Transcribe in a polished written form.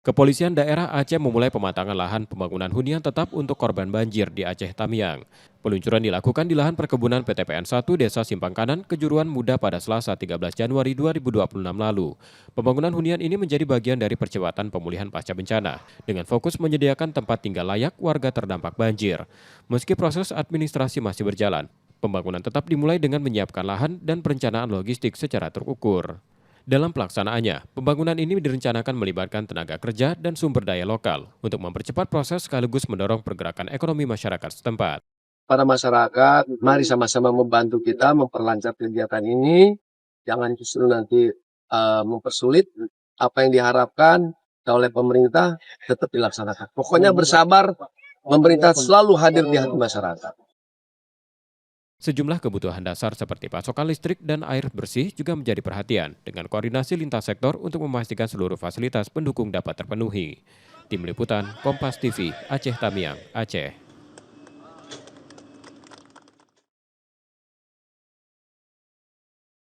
Kepolisian daerah Aceh memulai pematangan lahan pembangunan hunian tetap untuk korban banjir di Aceh Tamiang. Peluncuran dilakukan di lahan perkebunan PTPN 1 Desa Simpang Kanan, Kejuruan Muda pada Selasa 13 Januari 2026 lalu. Pembangunan hunian ini menjadi bagian dari percepatan pemulihan pasca bencana, dengan fokus menyediakan tempat tinggal layak warga terdampak banjir. Meski proses administrasi masih berjalan, pembangunan tetap dimulai dengan menyiapkan lahan dan perencanaan logistik secara terukur. Dalam pelaksanaannya, pembangunan ini direncanakan melibatkan tenaga kerja dan sumber daya lokal untuk mempercepat proses sekaligus mendorong pergerakan ekonomi masyarakat setempat. Para masyarakat, mari sama-sama membantu kita memperlancar kegiatan ini. Jangan justru nanti mempersulit apa yang diharapkan oleh pemerintah tetap dilaksanakan. Pokoknya bersabar, pemerintah selalu hadir di hati masyarakat. Sejumlah kebutuhan dasar seperti pasokan listrik dan air bersih juga menjadi perhatian dengan koordinasi lintas sektor untuk memastikan seluruh fasilitas pendukung dapat terpenuhi. Tim Liputan, Kompas TV, Aceh Tamiang, Aceh.